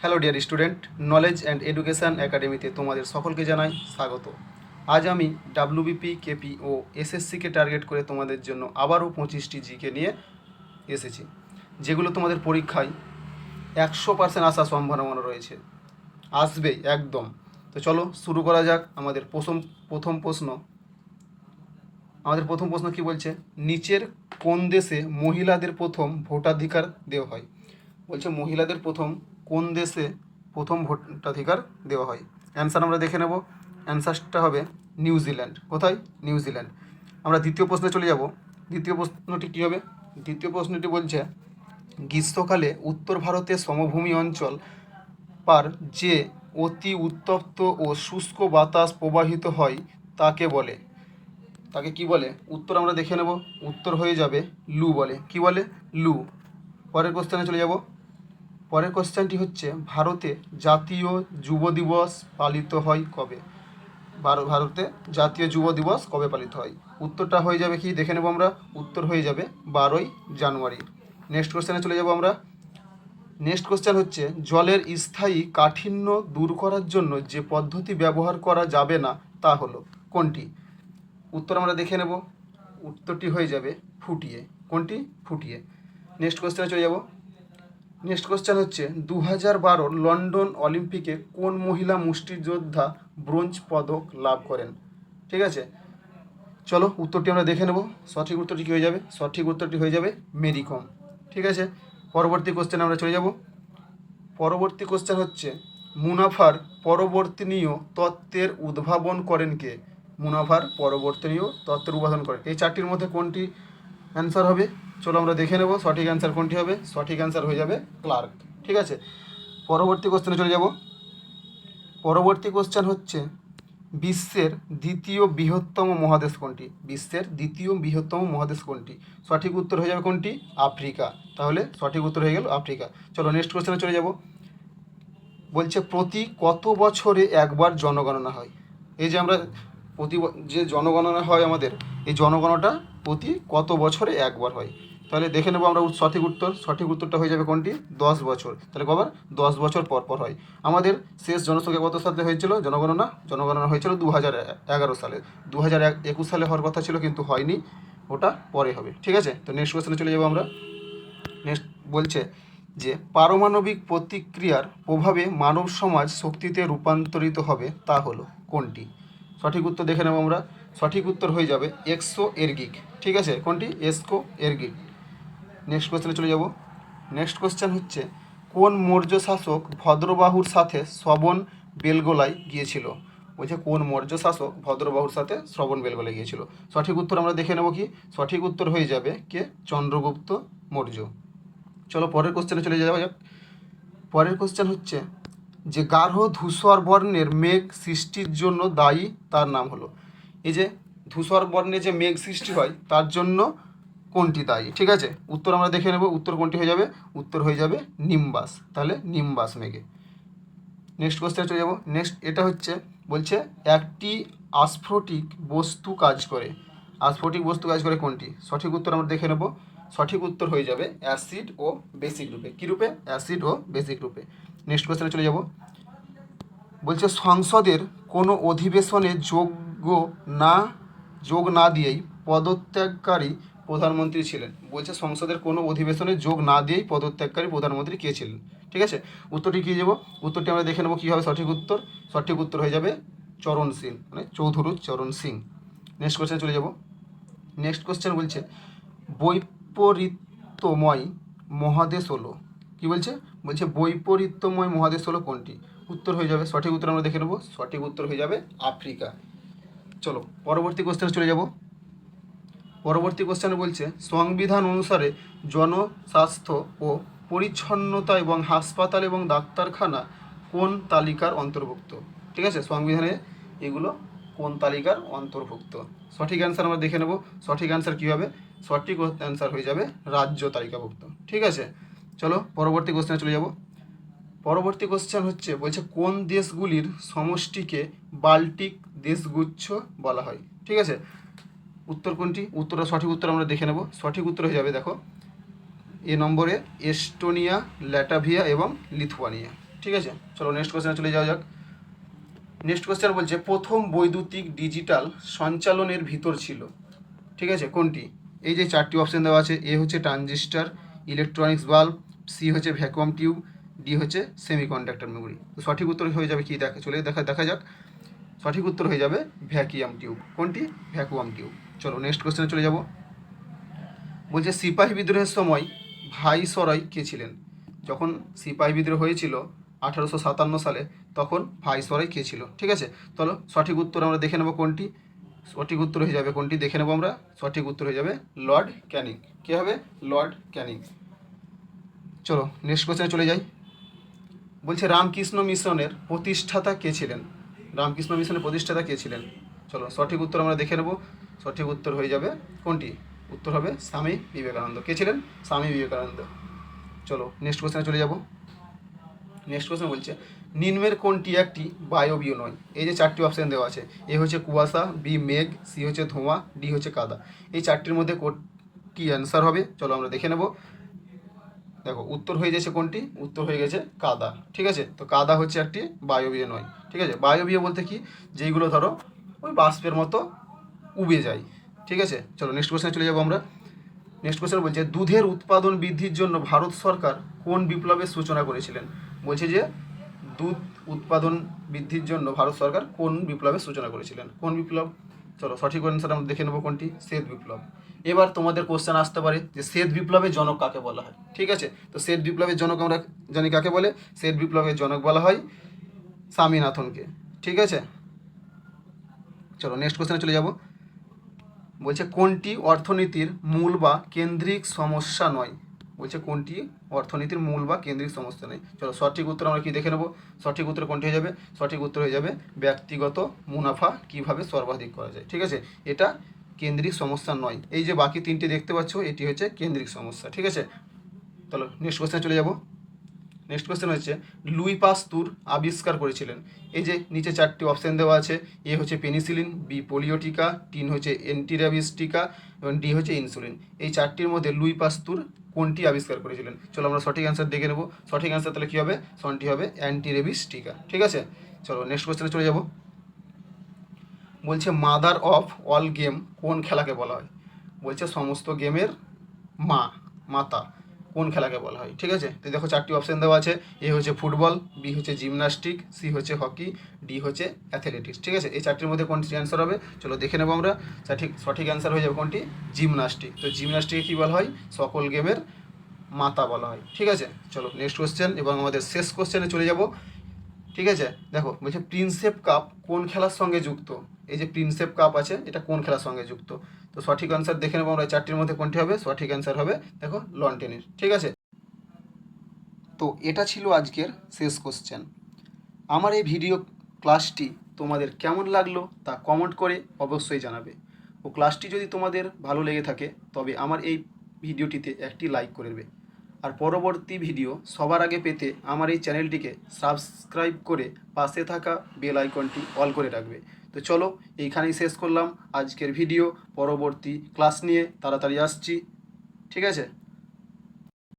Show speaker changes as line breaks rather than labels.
Hello dear student, knowledge and education একাডেমিতে তোমাদের সকলকে জানাই স্বাগত। আজ আমি ডাব্লিউবিপি, কেপি ও এসএসসিকে টার্গেট করে তোমাদের জন্য আবারও 25টি জিকে নিয়ে এসেছি, যেগুলো তোমাদের পরীক্ষায় 100% আসার সম্ভাবনা রয়েছে, আসবেই একদম। তো চলো শুরু করা যাক। আমাদের প্রথম প্রশ্ন কি বলছে, নিচের কোন দেশে মহিলাদের প্রথম ভোটাধিকার দেওয়া হয়? বলছে মহিলাদের কোন দেশে প্রথম ভোটাধিকার দেওয়া হয়। অ্যান্সার আমরা দেখে নেব। অ্যান্সারটা হবে নিউজিল্যান্ড। কোথায়? নিউজিল্যান্ড। আমরা দ্বিতীয় প্রশ্নে চলে যাব। দ্বিতীয় প্রশ্নটি কী হবে? দ্বিতীয় প্রশ্নটি বলছে, গ্রীষ্মকালে উত্তর ভারতের সমভূমি অঞ্চল পার যে অতি উত্তপ্ত ও শুষ্ক বাতাস প্রবাহিত হয় তাকে বলে, তাকে কি বলে? উত্তর আমরা দেখে নেব। উত্তর হয়ে যাবে লু বলে। কি বলে? লু। পরের কোশ্চেনে চলে যাব। পরের কোশ্চেনটি হচ্ছে, ভারতে জাতীয় যুব দিবস পালিত হয় কবে? ভারতে জাতীয় যুব দিবস কবে পালিত হয়? উত্তরটা হয়ে যাবে কি, দেখে নেব আমরা। উত্তর হয়ে যাবে 12ই জানুয়ারি। নেক্সট কোশ্চেনে চলে যাব আমরা। নেক্সট কোশ্চেন হচ্ছে, জলের স্থায়ী কাঠিন্য দূর করার জন্য যে পদ্ধতি ব্যবহার করা যাবে না তা হলো কোনটি? উত্তর আমরা দেখে নেব। উত্তরটি হয়ে যাবে ফুটিয়ে। কোনটি? ফুটিয়ে। নেক্সট কোশ্চেনে চলে যাব। নেক্সট কোশ্চেন হচ্ছে, 2012 লন্ডন অলিম্পিকে কোন মহিলা মুষ্টিযোদ্ধা ব্রোঞ্জ পদক লাভ করেন? ঠিক আছে, চলো উত্তরটি আমরা দেখে নেব। সঠিক উত্তরটি কী হয়ে যাবে? সঠিক উত্তরটি হয়ে যাবে মেরি কম। ঠিক আছে, পরবর্তী কোশ্চেনে আমরা চলে যাব। পরবর্তী কোশ্চেন হচ্ছে, মুনাফার পরিবর্তনীয় তত্ত্বের উদ্ভাবন করেন কে? মুনাফার পরিবর্তনীয় তত্ত্বের উদ্ভাবন করেন, এই চারটির মধ্যে কোনটি অ্যান্সার হবে? চলো আমরা দেখে নেব সঠিক অ্যান্সার কোনটি হবে। সঠিক অ্যান্সার হয়ে যাবে ক্লার্ক। ঠিক আছে, পরবর্তী কোশ্চেনে চলে যাব। পরবর্তী কোশ্চেন হচ্ছে, বিশ্বের দ্বিতীয় বৃহত্তম মহাদেশ কোনটি? বিশ্বের দ্বিতীয় বৃহত্তম মহাদেশ কোনটি? সঠিক উত্তর হয়ে যাবে কোনটি? আফ্রিকা। তাহলে সঠিক উত্তর হয়ে গেল আফ্রিকা। চলো নেক্সট কোশ্চেনে চলে যাব। বলছে, প্রতি কত বছরে একবার জনগণনা হয়? এই যে আমরা যে জনগণনা হয় আমাদের, এই জনগণনাটা প্রতি কত বছরে একবার হয়? তাহলে দেখে নেবো আমরা সঠিক উত্তর। সঠিক উত্তরটা হয়ে যাবে কোনটি? 10 বছর। তাহলে কবার? 10 বছর পর পর হয়। আমাদের শেষ জনসংখ্যা কত সালে হয়েছিল জনগণনা হয়েছিল 2011 সালে। 2021 সালে হওয়ার কথা ছিল কিন্তু হয়নি, ওটা পরে হবে। ঠিক আছে, তো নেক্সট কোশ্চেনে চলে যাবো আমরা। নেক্সট বলছে যে, পারমাণবিক প্রতিক্রিয়ার প্রভাবে মানব সমাজ শক্তিতে রূপান্তরিত হবে তা হলো কোনটি? সঠিক উত্তর দেখে নেব আমরা। সঠিক উত্তর হয়ে যাবে এক্সো এর্গিক। ঠিক আছে, কোনটি? এক্সো এর্গিক। নেক্সট কোশ্চেনে চলে যাব। নেক্সট কোশ্চেন হচ্ছে, কোন মৌর্য শাসক ভদ্রবাহুর সাথে শ্রবণ বেলগোলায় গিয়েছিল? বলছে কোন মৌর্য শাসক ভদ্রবাহুর সাথে শ্রবণ বেলগোলায় গিয়েছিল? সঠিক উত্তর আমরা দেখে নেব কি। সঠিক উত্তর হয়ে যাবে কে? চন্দ্রগুপ্ত মৌর্য। চলো পরের কোশ্চেনে চলে যাওয়া যাক। পরের কোশ্চেন হচ্ছে, যে গাঢ় ধূসর বর্ণের মেঘ সৃষ্টির জন্য দায়ী তার নাম হলো। এই যে ধূসর বর্ণে যে মেঘ সৃষ্টি হয় তার জন্য কোনটি দায়ী? ঠিক আছে, উত্তর আমরা দেখে নেব। উত্তর কোনটি হয়ে যাবে? উত্তর হয়ে যাবে নিম্বাস। তাহলে নিম্বাস মেঘে। নেক্সট কোশ্চেনে চলে যাব। নেক্সট এটা হচ্ছে, বলছে একটি আস্ফটিক বস্তু কাজ করে। আস্ফটিক বস্তু কাজ করে কোনটি? সঠিক উত্তর আমরা দেখে নেব। সঠিক উত্তর হয়ে যাবে অ্যাসিড ও বেসিক রূপে। কী রূপে? অ্যাসিড ও বেসিক রূপে। নেক্সট কোশ্চেনে চলে যাব। বলছে সংসদের কোনো অধিবেশনে যোগ না দিয়েই পদত্যাগকারী প্রধানমন্ত্রী ছিলেন। বলছে সংসদের কোনো অধিবেশনে যোগ না দিয়েই পদত্যাগকারী প্রধানমন্ত্রী কে ছিলেন? ঠিক আছে, উত্তরটি কী যাব? উত্তরটি আমরা দেখে নেব কী হবে সঠিক উত্তর। সঠিক উত্তর হয়ে যাবে চরণ সিং, মানে চৌধুরী চরণ সিং। নেক্সট কোশ্চেনে চলে যাব। নেক্সট কোশ্চেন বলছে, বৈপরীত্যময় মহাদেশ হলো, কি বলছে? বলছে বৈপরীত্যময় মহাদেশ হলো কোনটি? উত্তর হয়ে যাবে, সঠিক উত্তর আমরা দেখে নেব। সঠিক উত্তর হয়ে যাবে আফ্রিকা। চলো পরবর্তী কোশ্চেনে চলে যাব। পরবর্তী কোশ্চেনে বলছে, সংবিধান অনুসারে জনস্বাস্থ্য ও পরিচ্ছন্নতা এবং হাসপাতাল এবং ডাক্তারখানা কোন তালিকার অন্তর্ভুক্ত? ঠিক আছে, সংবিধানে এগুলো কোন তালিকার অন্তর্ভুক্ত? সঠিক অ্যান্সার আমরা দেখে নেব। সঠিক অ্যান্সার কী হবে? সঠিক অ্যান্সার হয়ে যাবে রাজ্য তালিকাভুক্ত। ঠিক আছে, চলো পরবর্তী কোশ্চেনে চলে যাব। পরবর্তী কোশ্চেন হচ্ছে, বলছে কোন দেশগুলির সমষ্টিকে বাল্টিক দেশগুচ্ছ বলা হয়? ঠিক আছে, উত্তর কোনটি? উত্তরটা সঠিক উত্তর আমরা দেখে নেব। সঠিক উত্তর হয়ে যাবে দেখো এ নম্বরে এস্টোনিয়া, ল্যাটাভিয়া এবং লিথুয়ানিয়া। ঠিক আছে, চলো নেক্সট কোশ্চেনে চলে যাওয়া যাক। নেক্সট কোশ্চেন বলছে প্রথম বৈদ্যুতিক ডিজিটাল সঞ্চালনের ভিতর ছিল, ঠিক আছে, কোনটি? এই যে চারটি অপশন দেওয়া আছে, এ হচ্ছে ট্রানজিস্টার, ইলেকট্রনিক্স বাল্ব, সি হচ্ছে ভ্যাকুয়াম টিউব, ডি হচ্ছে সেমিকন্ডাক্টর মেমোরি। তো সঠিক উত্তর হয়ে যাবে কি, দেখা যাক। সঠিক উত্তর হয়ে যাবে ভ্যাকুয়াম টিউব। কোনটি? Vacuum tube. চলো নেক্সট কোশ্চেনে চলে যাব। বলছে সিপাহী বিদ্রোহের সময় ভাইসরয় কে ছিলেন? যখন সিপাহী বিদ্রোহ হয়েছিল 1857 সালে, তখন ভাইসরয় কে ছিল? ঠিক আছে, চলো সঠিক উত্তর আমরা দেখে নেব কোনটি। সঠিক উত্তর হয়ে যাবে কোনটি, দেখে নেব আমরা। সঠিক উত্তর হয়ে যাবে লর্ড ক্যানিং। কে হবে? লর্ড ক্যানিং। চলো নেক্সট কোশ্চেনে চলে যাই। বলছে রামকৃষ্ণ মিশনের প্রতিষ্ঠাতা কে ছিলেন? রামকৃষ্ণ মিশনের প্রতিষ্ঠাতা কে ছিলেন? চলো সঠিক উত্তর আমরা দেখে নেব। সঠিক উত্তর হয়ে যাবে কোনটি? উত্তর হবে স্বামী বিবেকানন্দ। কে ছিলেন? স্বামী বিবেকানন্দ। চলো নেক্সট কোশ্চেনে চলে যাব। নেক্সট কোশ্চেন বলছে নিম্নের কোনটি একটি বায়বীয় নয়? এই যে চারটি অপশান দেওয়া আছে, এ হচ্ছে কুয়াশা, বি মেঘ, সি হচ্ছে ধোঁয়া, ডি হচ্ছে কাদা। এই চারটির মধ্যে কোনটি অ্যান্সার হবে? চলো আমরা দেখে নেব। দেখো উত্তর হয়ে গেছে কোনটি? উত্তর হয়ে গেছে কাদা। ঠিক আছে, তো কাদা হচ্ছে একটি বায়বীয় নয়। ঠিক আছে, বায়বীয় বলতে কি, যেইগুলো ধরো ওই বাষ্পের মতো উবে যায়। ঠিক আছে, চলো নেক্সট কোশ্চেনে চলে যাবো আমরা। নেক্সট কোশ্চেন বলছে দুধের উৎপাদন বৃদ্ধির জন্য ভারত সরকার কোন বিপ্লবের সূচনা করেছিলেন? বলছে যে দুধ উৎপাদন বৃদ্ধির জন্য ভারত সরকার কোন বিপ্লবের সূচনা করেছিলেন? কোন বিপ্লব? চলো সঠিক অ্যান্সার আমরা দেখে নেবো কোনটি। শ্বেত বিপ্লব। এবার তোমাদের কোশ্চেন আসতে পারে যে শ্বেত বিপ্লবের জনক কাকে বলা হয়? ঠিক আছে, তো শ্বেত বিপ্লবের জনক আমরা জানি কাকে বলে। শ্বেত বিপ্লবের জনক বলা হয় স্বামীনাথনকে। ঠিক আছে, চলো নেক্সট কোশ্চেনে চলে যাব। বলছে কোনটি অর্থনীতির মূল বা কেন্দ্রিক সমস্যা নয়? বলছে কোনটি অর্থনীতির মূল বা কেন্দ্রিক সমস্যা নেই। চলো সঠিক উত্তর আমরা কি দেখে নেব। সঠিক উত্তর কোনটি হয়ে যাবে? সঠিক উত্তর হয়ে যাবে ব্যক্তিগত মুনাফা কিভাবে সর্বাধিক করা যায়। ঠিক আছে, এটা কেন্দ্রিক সমস্যা নয়। এই যে বাকি তিনটি দেখতে পাচ্ছ, এটি হচ্ছে কেন্দ্রিক সমস্যা। ঠিক আছে, চলো নেক্সট কোশ্চেনে চলে যাব। নেক্সট কোশ্চেন হচ্ছে লুই পাস্তুর আবিষ্কার করেছিলেন। এই যে নিচে চারটি অপশান দেওয়া আছে, এ হচ্ছে পেনিসিলিন, বি পোলিও টিকা, টিন হচ্ছে অ্যান্টিরাবিস টিকা এবং ডি হচ্ছে ইনসুলিন। এই চারটির মধ্যে লুই পাস্তুর কোনটি আবিষ্কার করেছিলেন? চলো আমরা সঠিক অ্যান্সার দেখে নেব। সঠিক অ্যান্সার তাহলে কী হবে? সনটি হবে অ্যান্টিরেবিস টিকা। ঠিক আছে, চলো নেক্সট কোশ্চেনে চলে যাব। বলছে মাদার অফ অল গেম কোন খেলাকে বলা হয়? বলছে সমস্ত গেমের মা, মাতা কোন খেলাকে বলা হয়? ঠিক আছে, তো দেখো চারটি অপশান দেওয়া আছে, এ হচ্ছে ফুটবল, বি হচ্ছে জিমন্যাস্টিক, সি হচ্ছে হকি, ডি হচ্ছে অ্যাথলেটিক্স। ঠিক আছে, এই চারটির মধ্যে কোনটি অ্যান্সার হবে? চলো দেখে নেবো আমরা। সঠিক অ্যান্সার হয়ে যাবে কোনটি? জিমন্যাস্টিক। তো জিমন্যাস্টিকে কী বলা হয়? সকল গেমের মাতা বলা হয়। ঠিক আছে, চলো নেক্সট কোশ্চেন এবং আমাদের শেষ কোশ্চেনে চলে যাব। ঠিক আছে, দেখো বলছে প্রিন্সেপ কাপ কোন খেলার সঙ্গে যুক্ত? এই যে প্রিন্সেপ কাপ আছে, এটা কোন খেলার সঙ্গে যুক্ত? তো সঠিক অ্যান্সার দেখে নেবো আমরা। চারটির মধ্যে কোনটি হবে? সঠিক অ্যান্সার হবে দেখো লন টেনিস। ঠিক আছে, তো এটা ছিল আজকের শেষ কোশ্চেন। আমার এই ভিডিও ক্লাসটি তোমাদের কেমন লাগলো তা কমেন্ট করে অবশ্যই জানাবে। ও ক্লাসটি যদি তোমাদের ভালো লেগে থাকে তবে আমার এই ভিডিওটিতে একটি লাইক করে দেবে। আর পরবর্তী ভিডিও সবার আগে পেতে আমার এই চ্যানেলটিকে সাবস্ক্রাইব করে পাশে থাকা বেল আইকনটি অল করে রাখবে। তো চলো এইখানেই শেষ করলাম আজকের ভিডিও। পরবর্তী ক্লাস নিয়ে তাড়াতাড়ি আসছি। ঠিক আছে।